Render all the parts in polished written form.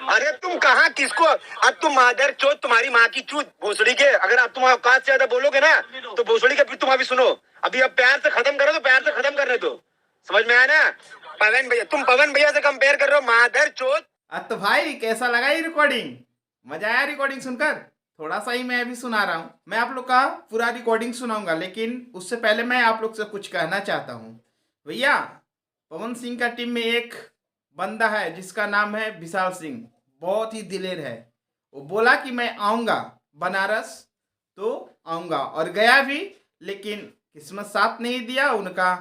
अरे तुम कहाँ किसको, अब तुम मादर चोद, तुम्हारी माँ की चूत भोसड़ी के, अगर आप तुम औकात से ज्यादा बोलोगे ना तो भोसड़ी का फिर तुम अभी सुनो, अभी अब प्यार से खत्म करो तो प्यार से खत्म करने दो, समझ में आया ना। पवन भैया, तुम पवन भैया से कंपेयर कर रहे हो, मादर चोद। तो भाई कैसा लगा ये रिकॉर्डिंग? मजा आया रिकॉर्डिंग सुनकर? थोड़ा सा ही मैं अभी सुना रहा हूँ, मैं आप लोग का पूरा रिकॉर्डिंग सुनाऊंगा, लेकिन उससे पहले मैं आप लोग से कुछ कहना चाहता हूँ। भैया, पवन सिंह का टीम में एक बंदा है जिसका नाम है विशाल सिंह, बहुत ही दिलेर है। वो बोला कि मैं आऊँगा बनारस, तो आऊँगा, और गया भी, लेकिन किस्मत साथ नहीं दिया, उनका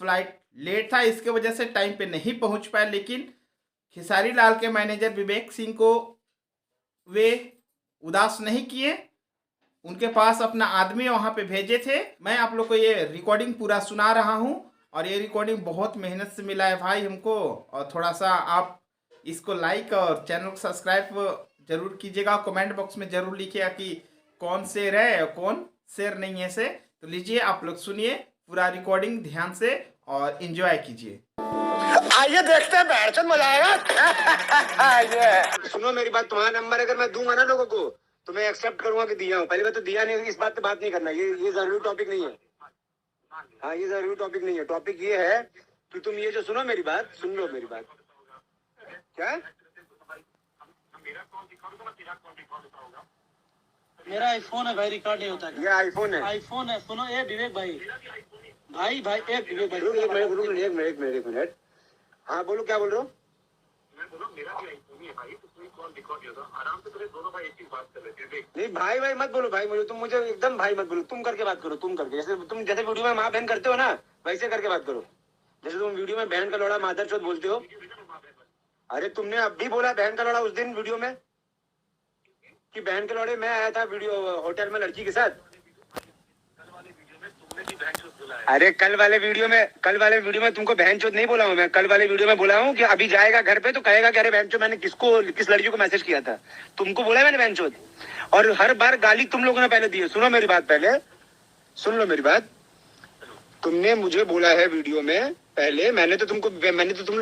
फ्लाइट लेट था, इसके वजह से टाइम पे नहीं पहुंच पाया। लेकिन खेसारी लाल के मैनेजर विवेक सिंह को वे उदास नहीं किए, उनके पास अपना आदमी वहां पे भेजे थे। मैं आप लोग को ये रिकॉर्डिंग पूरा सुना रहा हूं, और ये रिकॉर्डिंग बहुत मेहनत से मिला है भाई हमको। और थोड़ा सा आप इसको लाइक और चैनल को सब्सक्राइब जरूर कीजिएगा, कमेंट बॉक्स में जरूर लिखिएगा कि कौन शेर है और कौन शेर नहीं है से। तो लीजिए आप लोग सुनिए पूरा रिकॉर्डिंग ध्यान से और एंजॉय कीजिए। आइए देखते हैं, बैठन मजा आएगा। आइए सुनो मेरी बात, तुम्हारा नंबर अगर मैं दूंगा ना लोगों को तो मैं एक्सेप्ट करूंगा कि दिया हूँ, पहली बात तो दिया नहीं, इस बात पे बात नहीं करना, ये जरूरी टॉपिक नहीं है। हाँ ये जरूरी टॉपिक नहीं है, टॉपिक ये है कि तुम ये जो सुनो मेरी बात, सुन लो मेरी बात। क्या मेरा आईफोन है भाई, रिकॉर्ड नहीं होता है। ये आईफोन है? आईफोन है, सुनो ए विवेक भाई, भाई भाई ए विवेक भाई, एक मिनट, हाँ बोलो, क्या बोल रहे हो? मैं बोला मेरा भी आईफोन ही है भाई, तो कोई कॉल रिकॉर्ड नहीं होता, आराम से तुम्हें दोनों भाई एक ही बात कर रहे थे। नहीं भाई भाई मत बोलो, भाई मुझे तुम, मुझे एकदम भाई मत बोलो, तुम करके बात करो, तुम करके, जैसे तुम जैसे वीडियो में माँ बहन करते हो ना वैसे करके बात करो, जैसे तुम वीडियो में बहन का लौड़ा मादर चौथ बोलते हो। अरे तुमने अब भी बोला बहन का लौड़ा उस दिन वीडियो में, कि बहन के लौड़े मैं आया था वीडियो होटल में लड़की के साथ। अरे कल वाले वीडियो में तुमको बहन चोद नहीं बोला हूँ मैं, कल वाले वीडियो में बोला हूँ कि अभी जाएगा घर पे तो कहेगा कि अरे बहन चोद मैंने किस लड़की को मैसेज किया था, तुमको बोला मैंने बहन चोद, और हर बार गाली तुम लोगों ने पहले दी है। सुनो मेरी बात, पहले सुन लो मेरी बात, तुमने मुझे बोला है वीडियो में पहले, मैंने तो तुम लोग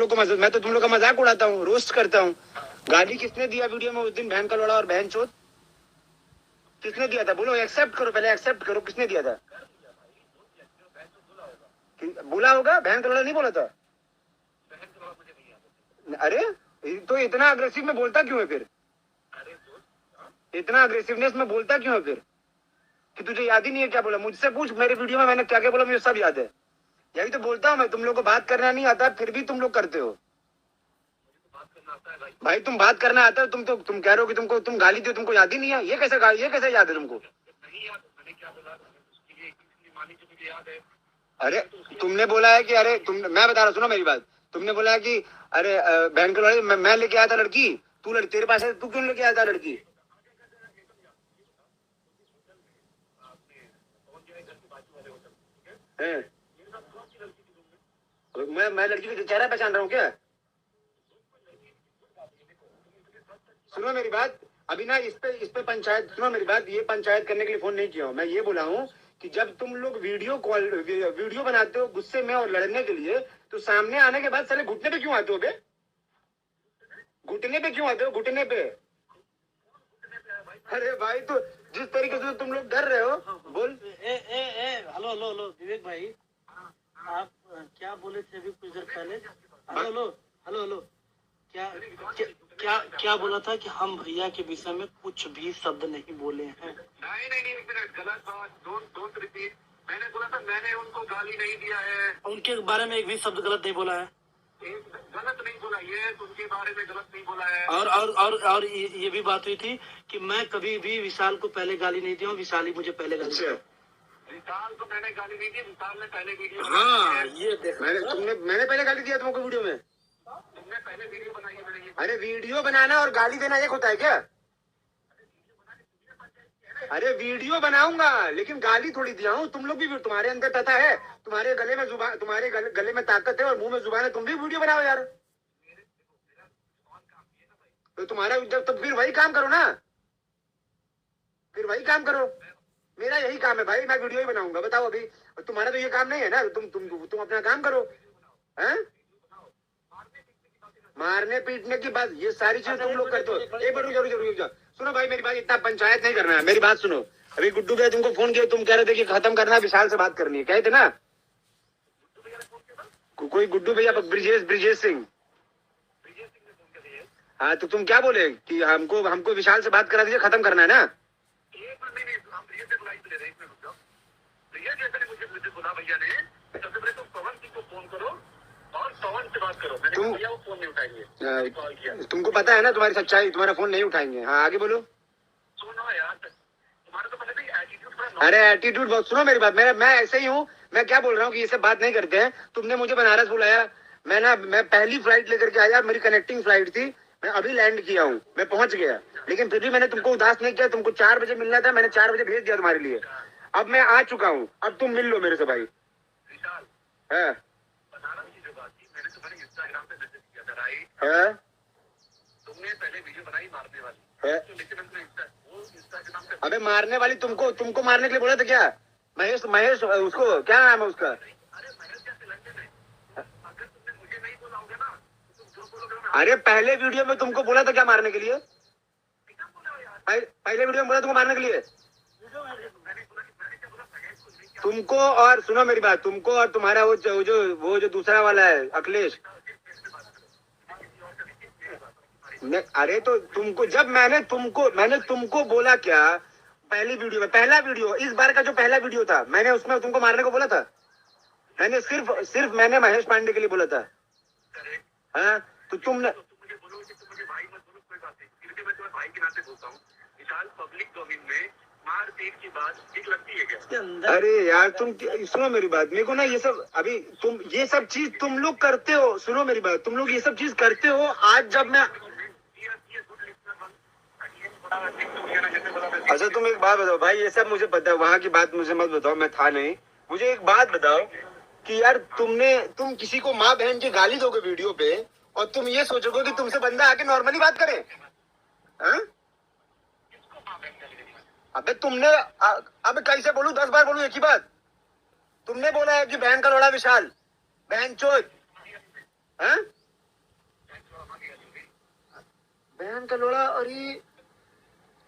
को मैं तो तुम लोग का मजाक उड़ाता हूँ, रोस्ट करता हूँ। गाली किसने दिया वीडियो में उस दिन, बहन का लौड़ा और बहन चोद किसने दिया था? बोलो, एक्सेप्ट करो, पहले एक्सेप्ट करो, किसने दिया था? बोला होगा, बहन का लौड़ा नहीं बोला था। अरे तो इतना अग्रेसिव में बोलता क्यों है फिर? इतना अग्रेसिवनेस में बोलता क्यों है फिर, कि तुझे याद ही नहीं है क्या बोला? मुझसे पूछ, मेरे वीडियो में मैंने क्या क्या बोला मुझे सब याद है। यही तो बोलता हूँ मैं, तुम लोग को बात करना नहीं आता फिर भी तुम लोग करते हो। भाई तुम बात करना आता है, तुम कह रहे हो कि तुम गाली दो, तुमको याद ही नहीं है, ये कैसे याद है तुमको? अरे तुमने बोला है कि अरे मैं बता रहा हूँ, सुनो मेरी बात, तुमने बोला है कि अरे बहन के लड़की मैं लेके आया था लड़की, तेरे पास है, तू क्यों लेके आया था लड़की? मैं लड़की का चेहरा पहचान रहा हूँ क्या? सुनो मेरी बात, अभी ना इस पे पंचायत, सुनो मेरी बात, ये पंचायत करने के लिए फोन नहीं किया हूँ मैं, ये बोला हूँ कि जब तुम लोग वीडियो बनाते हो गुस्से में और लड़ने के लिए, तो सामने आने के बाद साले घुटने पे क्यों आते हो बे? घुटने पे क्यों आते हो, घुटने पे? अरे भाई तो जिस तरीके से तुम लोग डर रहे हो, बोल। हेलो हेलो हेलो विवेक भाई, आप क्या बोले थे अभी कुछ देर पहले? हेलो हेलो हेलो हेलो, क्या बोला था कि हम भैया के विषय में कुछ भी शब्द नहीं बोले हैं? नहीं गलत बात, डोंट रिपीट। मैंने बोला था, मैंने उनको गाली नहीं दिया है, उनके बारे में एक भी शब्द गलत नहीं बोला है, गलत नहीं बोला, ये उनके बारे में गलत नहीं बोला है। और ये भी बात हुई थी कि मैं कभी भी विशाल को पहले गाली नहीं दी हूँ, विशाल ही मुझे पहले गाली दिया। विशाल को मैंने गाली नहीं दी, विशाल ने पहले वीडियो। हाँ ये देख, मैंने पहले गाली दिया तुमको वीडियो में? तुमने पहले वीडियो बनाई है मैंने। अरे वीडियो बनाना और गाली देना एक होता है क्या? अरे वीडियो बनाऊंगा लेकिन गाली थोड़ी दिया हूँ, तुम लोग भी, तुम्हारे अंदर पता है, तुम्हारे गले में जुबान, तुम्हारे गले में ताकत है और मुंह में जुबान है, तुम भी वीडियो बनाओ यार। तो तुम्हारा जब, तो फिर वही काम करो ना, फिर वही काम करो। मेरा यही काम है भाई, मैं वीडियो ही बनाऊंगा, बताओ अभी। तुम्हारा तो ये काम नहीं है ना, तुम अपना काम करो, हैं? मारने पीटने की बात, ये सारी चीज तुम लोग करते हो। एक मिनट रुक जाओ, सुनो भाई मेरी बात, इतना पंचायत नहीं करना है, मेरी बात सुनो। अभी गुड्डू भैया तुमको फोन किया, तुम कह रहे थे कि खत्म करना है, विशाल से बात करनी है, कहे थे ना? कोई गुड्डू भैया, ब्रिजेश सिंह। हाँ तो तुम क्या बोले कि हमको विशाल से बात करा दीजिए, खत्म करना है ना? मुझे बोला भैया ने, सबसे पहले तुम पवन सिंह को फोन करो और पवन से बात करो। मैंने भैया वो फोन नहीं उठाएंगे, कॉल किया। तुमको पता है ना तुम्हारी सच्चाई, तुम्हारा फोन नहीं उठाएंगे। हाँ आगे बोलो। सुनो यार, तुम्हारा तो पहले भी एटीट्यूड बड़ा। अरे एटीट्यूड बहुत, सुनो मेरी बात, मैं ऐसे ही हूँ। मैं क्या बोल रहा हूँ कि ये सब बात नहीं करते हैं। तुमने मुझे बनारस बुलाया, मैं पहली फ्लाइट लेकर के आया, मेरी कनेक्टिंग फ्लाइट थी, मैं अभी लैंड किया हूँ, मैं पहुंच गया, लेकिन फिर भी मैंने तुमको उदास नहीं किया। तुमको 4 बजे मिलना था, मैंने 4 बजे भेज दिया तुम्हारे लिए। अब मैं आ चुका हूँ, अब तुम मिल लो मेरे से भाई। विशाल, है बनारस की जो बात थी, मैंने तुम्हारे इंस्टाग्राम पे मैसेज किया था, राइट? है तुमने पहले वीडियो बनाई मारने वाली, है। तो लेकिन हमने इंस्टाग्राम पे। अबे मारने वाली तुमको मारने के लिए बोला था क्या? महेश उसको क्या नाम है उसका? अरे महेश जैसे लड़के में, अगर तुमने मुझे नहीं बोला होगा ना, तो तुम जो बोलोगे मैं अरे पहले वीडियो में तुमको बोला था क्या मारने के लिए? पहले वीडियो में बोला तुमको मारने के लिए तुमको। और सुनो मेरी बात, तुमको और तुम्हारा वो जो दूसरा वाला है अखिलेश। अरे तो तुमको जब मैंने तुमको बोला क्या पहली वीडियो में, पहला वीडियो, इस बार का जो पहला वीडियो था, मैंने उसमें तुमको मारने को बोला था? मैंने सिर्फ मैंने महेश पांडे के लिए बोला था। हाँ तो तुमने मुझे बोलो कि तुम मुझे भाई मत बोलो, कोई बात नहीं, क्योंकि मैं तुम्हें भाई के नाते बोलता हूँ। विशाल, पब्लिक डोमेन में मार पीट की बात ठीक लगती है क्या? अरे यार तुम सुनो मेरी बात, मेरे को ना ये सब अभी तुम ये सब चीज तुम लोग करते हो। सुनो मेरी बात, तुम लोग ये सब चीज करते हो। आज जब मैं अच्छा तुम एक बात बताओ भाई, ये सब मुझे पता है, वहाँ की बात मुझे मत बताओ, मैं था नहीं। मुझे एक बात बताओ कि यार तुम किसी को माँ बहन की गाली दोगे वीडियो पे, और तुम ये सोचोगे कि तुमसे बंदा आके नॉर्मली बात करे? हाँ? अबे तुमने अब कैसे बोलूं, 10 बार बोलूं एक ही बात? तुमने बोला है कि बहन का लोड़ा विशाल, बहन चोद। हाँ? बहन का लोड़ा। अरे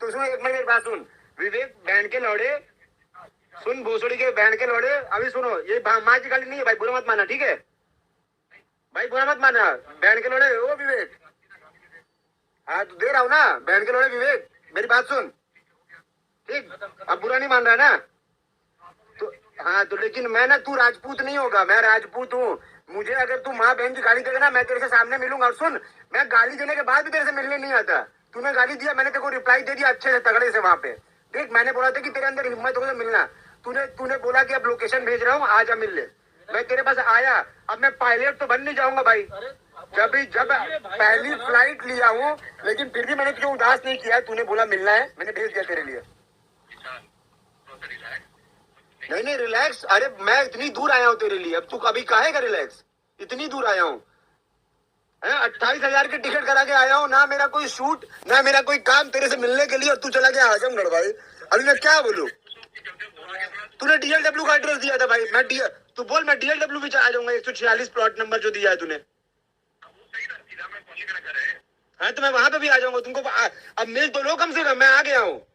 तो सुनो, एक मेरी बात सुन विवेक, बहन के लौड़े, सुन भोसड़ी के बहन के लौड़े, अभी सुनो, ये माँ की गाली नहीं है भाई, बुरा मत माना, ठीक है भाई, बुरा मत माना। बहन के लौड़े ओ विवेक, हाँ तो दे रहा हूँ ना, बहन के लौड़े विवेक, मेरी बात सुन, ठीक? अब बुरा नहीं मान रहा ना? तो हाँ तो लेकिन मैं ना, तू राजपूत नहीं होगा, मैं राजपूत हूँ। मुझे अगर तू माँ बहन की गाली देगा ना, मैं तेरे से सामने मिलूंगा। और सुन, मैं गाली देने के बाद भी तेरे से मिलने नहीं आता। तूने गाली दिया, मैंने तेरे को रिप्लाई दे दिया अच्छे से, तगड़े से वहां पे, देख। मैंने बोला था कि तेरे अंदर हिम्मत हो तो मिलना, तूने बोला कि अब लोकेशन भेज रहा हूँ, आजा मिल ले। मैं तेरे पास आया, अब मैं पायलट तो बन नहीं जाऊंगा भाई, जब पहली फ्लाइट लिया हूँ, लेकिन फिर भी मैंने तुझे उदास नहीं किया। तूने बोला मिलना है, मैंने भेज दिया तेरे लिए। नहीं रिलैक्स, अरे मैं इतनी दूर आया हूँ तेरे लिए, अब तू कभी काहेगा रिलैक्स? इतनी दूर आया हूँ, 28,000 की टिकट करा के आया हूँ, ना मेरा कोई शूट, ना मेरा कोई काम तेरे से मिलने के लिए, और तू चला गया आजमगढ़ भाई। अभी मैं क्या बोलूं? तूने DLW का एड्रेस दिया था भाई, तू बोल, मैं DLW भी आ जाऊंगा, 146 प्लॉट नंबर जो दिया है तूने। हाँ तो मैं वहां पे भी आ जाऊंगा तुमको। अब मिल तो लो कम से कम, मैं आ गया हूँ।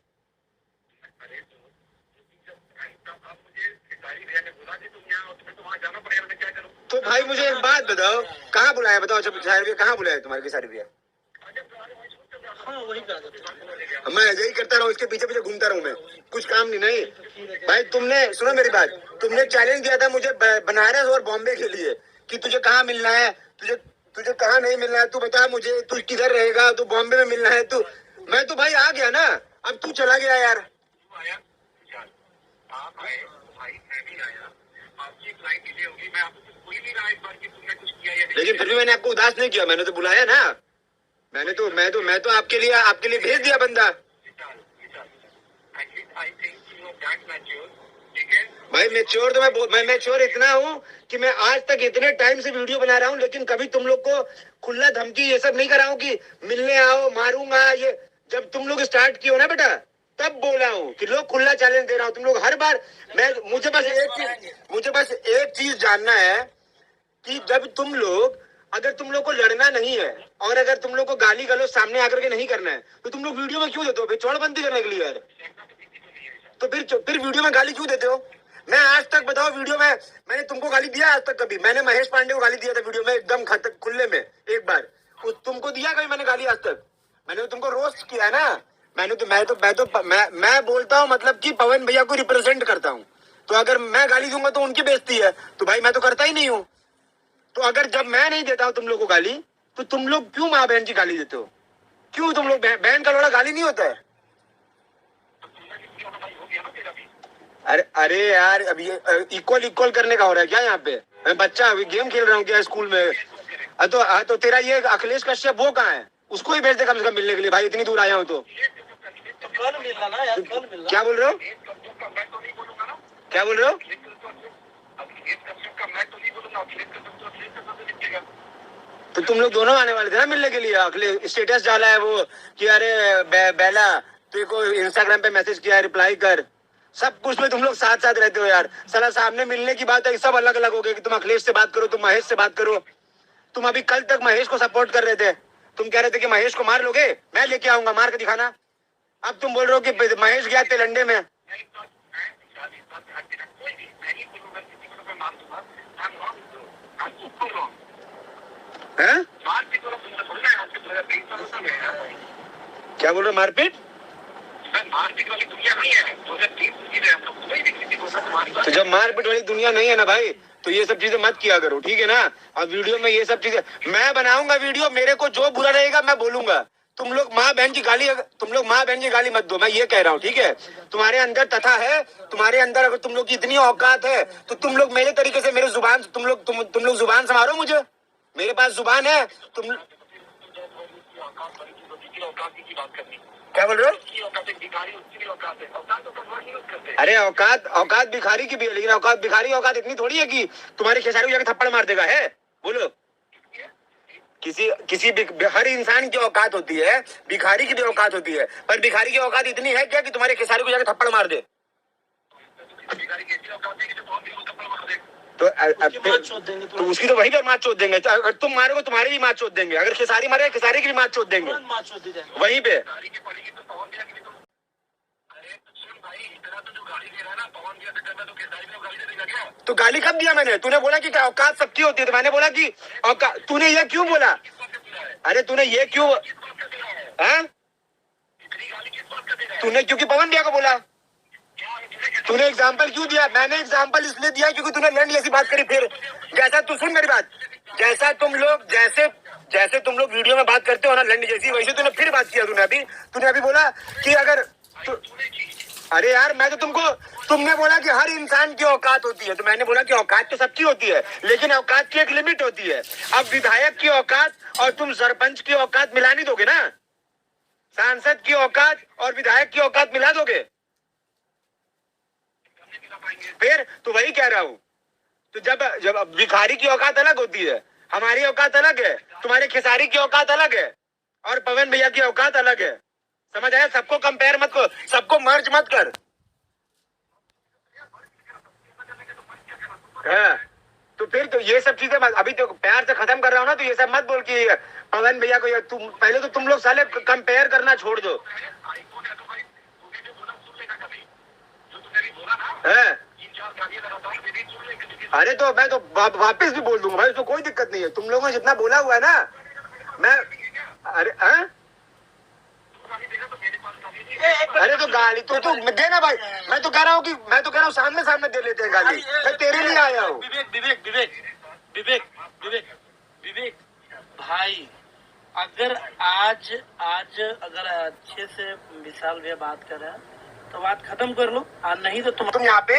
तो भाई मुझे एक बात बताओ, कहाँ बुलाया बताओ? अच्छा सारी कहाँ बुलाया तुम्हारे की सारी भैया? हाँ वही कहा था। मैं यही करता रहूँ, इसके पीछे पीछे घूमता रहूँ मैं, कुछ काम नहीं भाई। तुमने सुनो मेरी बात, तुमने चैलेंज दिया था मुझे बनारस और बॉम्बे के लिए कि तुझे कहाँ मिलना है, तुझे कहाँ नहीं मिलना है, तू बता मुझे, तू किधर रहेगा, तू बॉम्बे में मिलना है। तू मैं तो भाई आ गया ना, अब तू चला गया यार। लेकिन फिर भी मैंने आपको उदास नहीं किया, मैंने तो बुलाया ना, मैं तो आपके लिए भेज दिया बंदा। भाई मैच्योर तो मैं मैच्योर इतना हूँ कि मैं आज तक इतने टाइम से वीडियो बना रहा हूँ, लेकिन कभी तुम लोग को खुला धमकी ये सब नहीं करा हूँ कि मिलने आओ मारूंगा। ये जब तुम लोग स्टार्ट किए हो ना बेटा, तब बोला हूँ कि लोग खुला चैलेंज दे रहा हूँ। तुम लोग हर बार, मुझे बस एक चीज जानना है कि जब तुम लोग अगर तुम लोग को लड़ना नहीं है और अगर तुम लोग को गाली गलौज सामने आकर के नहीं करना है तो तुम लोग वीडियो में क्यों देते हो? फिर चौड़बंदी करने के लिए यार। तो फिर वीडियो में गाली क्यों देते हो? मैं आज तक बताओ वीडियो में मैंने तुमको गाली दिया आज तक कभी? मैंने महेश पांडे को गाली दिया था वीडियो में एकदम खुले में एक बार। तुमको दिया कभी मैंने गाली आज तक? मैंने तो तुमको रोस्ट किया है ना। मैं बोलता हूँ मतलब कि पवन भैया को रिप्रेजेंट करता हूँ। तो अगर मैं गाली दूंगा तो उनकी बेइज्जती है। तो भाई मैं तो करता ही नहीं हूँ। तो अगर जब मैं नहीं देता हूँ तुम लोग को गाली तो तुम लोग क्यों माँ बहन की गाली देते हो? क्यों? तुम लोग बहन का लोड़ा गाली नहीं होता है? अरे यार अब ये इक्वल करने का हो रहा है क्या यहाँ पे? मैं बच्चा अभी गेम खेल रहा हूँ क्या स्कूल में? तो तेरा ये अखिलेश कश्यप वो कहाँ है? उसको ही भेज दे कम से कम मिलने के लिए भाई, इतनी दूर आया हूँ तो। कल मिलना ना यार, कल मिलना। क्या बोल रहे हो? क्या बोल रहे हो? तो तुम लोग दोनों आने वाले थे ना मिलने के लिए। अखिलेश स्टेटस डाला है वो कि अरे बेला तेरे को इंस्टाग्राम पे मैसेज किया, रिप्लाई कर। सब कुछ में तुम लोग साथ साथ रहते हो यार। साला सामने मिलने की बात है सब अलग अलग हो गए कि तुम अखिलेश से बात करो, तुम महेश से बात करो। तुम अभी कल तक महेश को सपोर्ट कर रहे थे। तुम कह रहे थे कि महेश को मार लोगे, मैं लेके आऊंगा मार के दिखाना। अब तुम बोल रहे हो कि महेश गया तेलंडे में। क्या बोल रहे हो? मारपीट? तो जब मारपीट वाली दुनिया नहीं है ना भाई तो ये सब चीजें मत किया करो, ठीक है ना? और वीडियो में ये सब चीजें मैं बनाऊंगा वीडियो, मेरे को जो बुरा रहेगा मैं बोलूंगा। तुम लोग माँ बहन की गाली मत दो, मैं ये कह रहा हूँ, ठीक है? तुम्हारे अंदर तथा है, तुम्हारे अंदर अगर तुम लोग की इतनी औकात है तो तुम लोग मेरे तरीके से मेरे जुबान तुम लोग जुबान संभालो मुझे। मेरे पास जुबान है। तुम क्या बोल रहे हो? अरे औकात भिखारी की भी है, लेकिन औकात इतनी थोड़ी है कि तुम्हारे खेसारी को जाकर थप्पड़ मार देगा है? बोलो। किसी हर इंसान की औकात होती है, भिखारी की भी औकात होती है, पर भिखारी की औकात इतनी है क्या कि तुम्हारे खेसारी को जाकर थप्पड़ मार दे? तो उसकी तो वही पर मार चोद देंगे। अगर तुम मारोगे तुम्हारी भी मार चोद देंगे। अगर खेसारी मारे खेसारी की भी मार चोद देंगे वहीं पे। तो गाली कब दिया मैंने? तूने बोला कि औकात सबकी होती है तो मैंने बोला कि औकात। तूने ये क्यों बोला? अरे तूने ये क्यों तूने क्योंकि पवन भैया को बोला। तूने एग्जाम्पल क्यों दिया? मैंने एग्जाम्पल इसलिए दिया क्योंकि तूने लैंड जैसी बात करी। फिर जैसा तू सुन मेरी बात, जैसे तुम लोग वीडियो में बात करते हो ना लैंड जैसी, वैसे तूने फिर बात किया। तूने अभी बोला कि अगर अरे यार मैं तो तुमने बोला कि हर इंसान की औकात होती है, तो मैंने बोला कि औकात तो सबकी होती है लेकिन औकात की एक लिमिट होती है। अब विधायक की औकात और तुम सरपंच की औकात मिला नहीं दोगे ना? सांसद की औकात और विधायक की औकात मिला दोगे? फिर तो वही कह रहा हूं। तो जब भिखारी की औकात अलग होती है, हमारी औकात अलग है, तुम्हारे खेसारी की औकात अलग है और पवन भैया की औकात अलग है। समझ आया? सबको कंपेयर मत कर, सबको मर्ज मत कर। तो फिर तो ये सब चीजें अभी तो प्यार से खत्म कर रहा हूं ना, तो ये सब मत बोल कि पवन भैया को पहले तो तुम लोग साले कंपेयर करना छोड़ दो। अरे तो मैं तो वापस भी बोल दूंगा भाई, उसको कोई दिक्कत नहीं है। तुम लोगों ने जितना बोला हुआ है ना, मैं अरे तो गाली तो देना भाई। मैं तो कह रहा हूँ सामने दे लेते हैं गाली। मैं तेरे लिए आया हूँ। विवेक भाई, अगर आज अगर अच्छे से विशाल भैया बात कर रहे हैं तो बात खत्म कर लो, और नहीं तो तुम यहाँ पे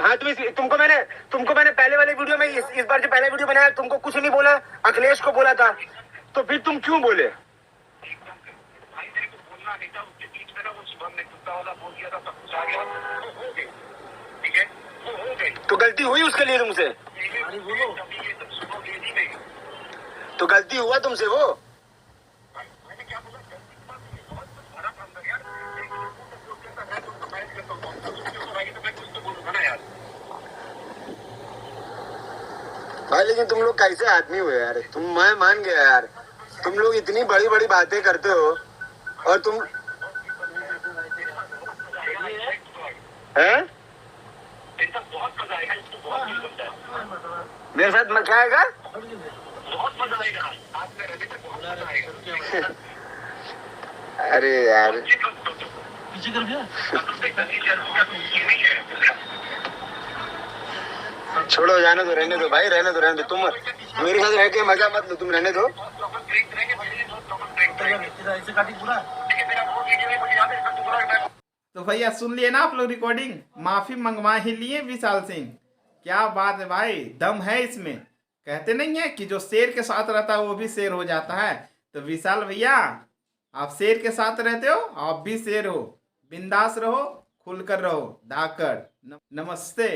हाँ तुमको मैंने पहले वाले वीडियो में इस बार जो पहले वीडियो बनाया तुमको कुछ नहीं बोला, अखिलेश को बोला था। तो फिर तुम क्यों बोले? तो गलती हुई उसके लिए तुमसे? तो गलती हुआ तुमसे वो? भाई लेकिन तुम लोग कैसे आदमी हो यार, मैं मान गया यार, तुम लोग इतनी बड़ी बड़ी बातें करते हो और तुम हैं? बहुत मजा आएगा, बहुत फील होता है। मेरे साथ क्या आएगा? बहुत मजा आएगा, साथ में रहने में बहुत मजा आएगा। अरे यार पीछे कर दिया। छोड़ो, जाने दो, रहने दो भाई, रहने दो, तुम मेरे साथ रह के मजा मत लो, तुम रहने दो। ऐसे काटी पूरा। तो भैया सुन लिए ना आप लोग रिकॉर्डिंग, माफी मंगवा ही लिए विशाल सिंह। क्या बात है भाई, दम है इसमें। कहते नहीं है कि जो शेर के साथ रहता है वो भी शेर हो जाता है। तो विशाल भैया, आप शेर के साथ रहते हो, आप भी शेर हो। बिंदास रहो, खुलकर रहो, धाकड़। नमस्ते।